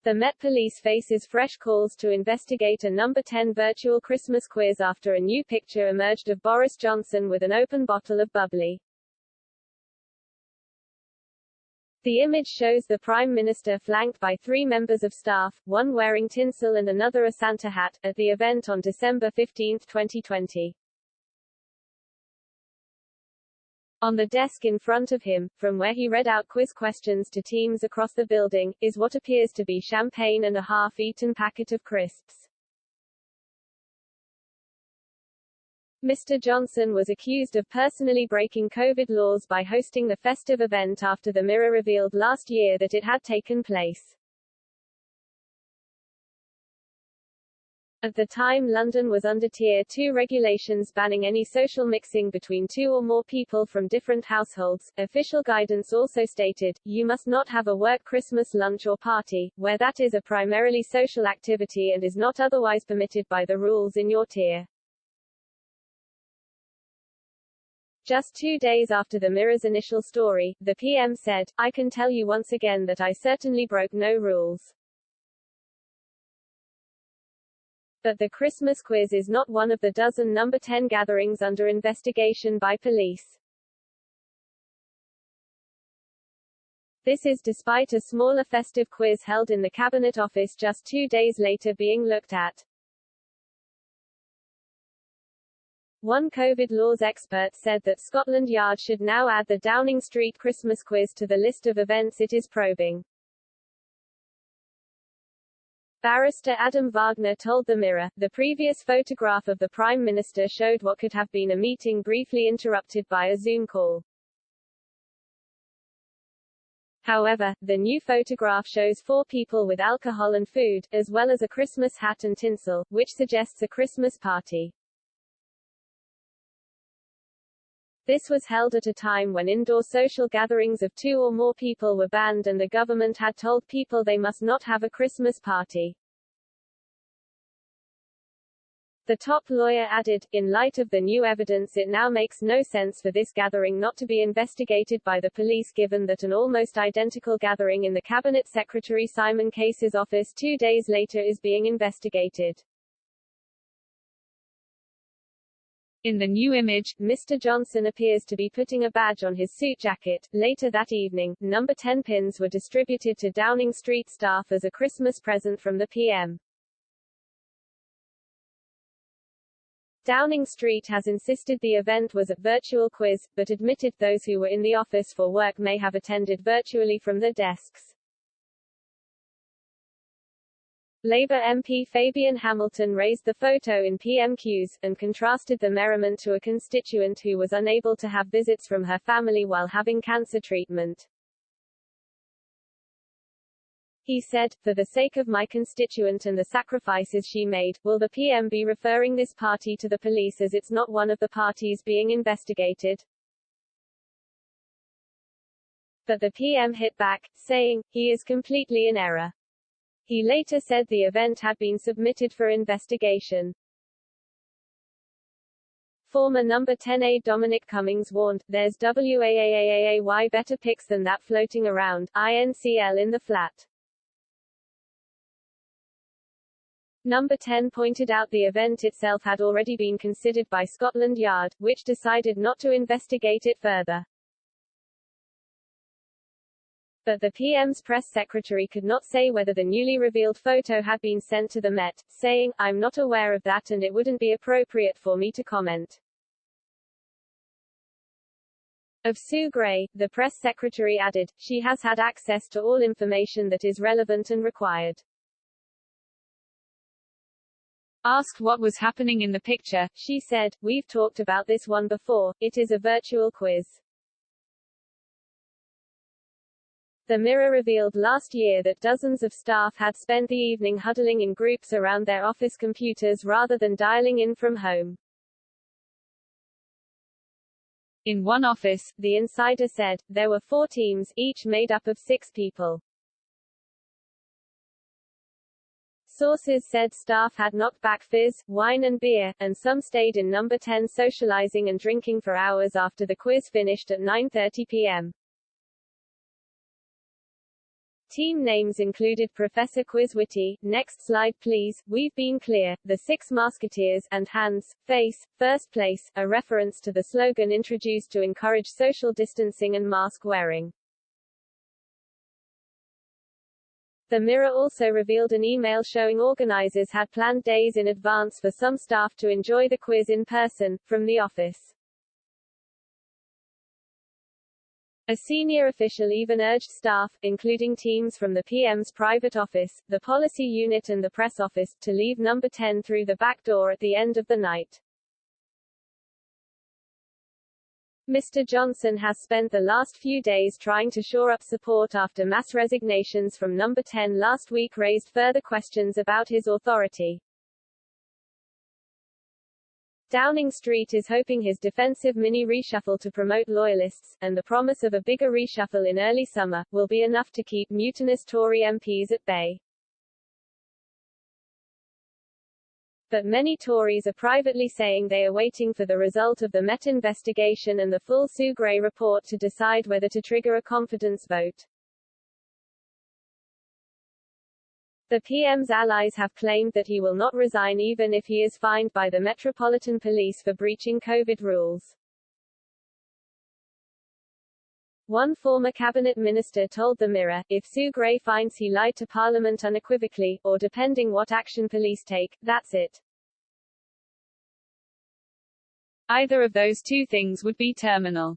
The Met Police faces fresh calls to investigate a number 10 virtual Christmas quiz after a new picture emerged of Boris Johnson with an open bottle of bubbly. The image shows the Prime Minister flanked by 3 members of staff, one wearing tinsel and another a Santa hat, at the event on December 15, 2020. On the desk in front of him, from where he read out quiz questions to teams across the building, is what appears to be champagne and a half-eaten packet of crisps. Mr. Johnson was accused of personally breaking COVID laws by hosting the festive event after the Mirror revealed last year that it had taken place. At the time, London was under Tier 2 regulations banning any social mixing between 2 or more people from different households. Official guidance also stated, you must not have a work Christmas lunch or party, where that is a primarily social activity and is not otherwise permitted by the rules in your tier. Just 2 days after the Mirror's initial story, the PM said, I can tell you once again that I certainly broke no rules. But the Christmas quiz is not one of the dozen number 10 gatherings under investigation by police. This is despite a smaller festive quiz held in the Cabinet Office just 2 days later being looked at. One COVID laws expert said that Scotland Yard should now add the Downing Street Christmas quiz to the list of events it is probing. Barrister Adam Wagner told The Mirror, the previous photograph of the Prime Minister showed what could have been a meeting briefly interrupted by a Zoom call. However, the new photograph shows 4 people with alcohol and food, as well as a Christmas hat and tinsel, which suggests a Christmas party. This was held at a time when indoor social gatherings of 2 or more people were banned and the government had told people they must not have a Christmas party. The top lawyer added, in light of the new evidence it now makes no sense for this gathering not to be investigated by the police given that an almost identical gathering in the Cabinet Secretary Simon Case's office 2 days later is being investigated. In the new image, Mr. Johnson appears to be putting a badge on his suit jacket. Later that evening, number 10 pins were distributed to Downing Street staff as a Christmas present from the PM. Downing Street has insisted the event was a virtual quiz, but admitted those who were in the office for work may have attended virtually from their desks. Labour MP Fabian Hamilton raised the photo in PMQs, and contrasted the merriment to a constituent who was unable to have visits from her family while having cancer treatment. He said, for the sake of my constituent and the sacrifices she made, will the PM be referring this party to the police as it's not one of the parties being investigated? But the PM hit back, saying, he is completely in error. He later said the event had been submitted for investigation. Former number 10 aide Dominic Cummings warned, there's WAAAAY better pics than that floating around, INCL in the flat. Number 10 pointed out the event itself had already been considered by Scotland Yard, which decided not to investigate it further. But the PM's press secretary could not say whether the newly revealed photo had been sent to the Met, saying, I'm not aware of that and it wouldn't be appropriate for me to comment. Of Sue Gray, the press secretary added, she has had access to all information that is relevant and required. Asked what was happening in the picture, she said, we've talked about this one before, it is a virtual quiz. The Mirror revealed last year that dozens of staff had spent the evening huddling in groups around their office computers rather than dialing in from home. In one office, the insider said, there were 4 teams, each made up of 6 people. Sources said staff had knocked back fizz, wine and beer, and some stayed in number 10 socializing and drinking for hours after the quiz finished at 9:30 p.m. Team names included Professor Quizwitty, next slide please, We've Been Clear, The Six Musketeers, and Hands, Face, First Place, a reference to the slogan introduced to encourage social distancing and mask wearing. The Mirror also revealed an email showing organizers had planned days in advance for some staff to enjoy the quiz in person, from the office. A senior official even urged staff, including teams from the PM's private office, the policy unit and the press office, to leave number 10 through the back door at the end of the night. Mr. Johnson has spent the last few days trying to shore up support after mass resignations from number 10 last week raised further questions about his authority. Downing Street is hoping his defensive mini-reshuffle to promote loyalists, and the promise of a bigger reshuffle in early summer, will be enough to keep mutinous Tory MPs at bay. But many Tories are privately saying they are waiting for the result of the Met investigation and the full Sue Gray report to decide whether to trigger a confidence vote. The PM's allies have claimed that he will not resign even if he is fined by the Metropolitan Police for breaching COVID rules. One former cabinet minister told the Mirror, if Sue Gray finds he lied to Parliament unequivocally, or depending what action police take, that's it. Either of those two things would be terminal.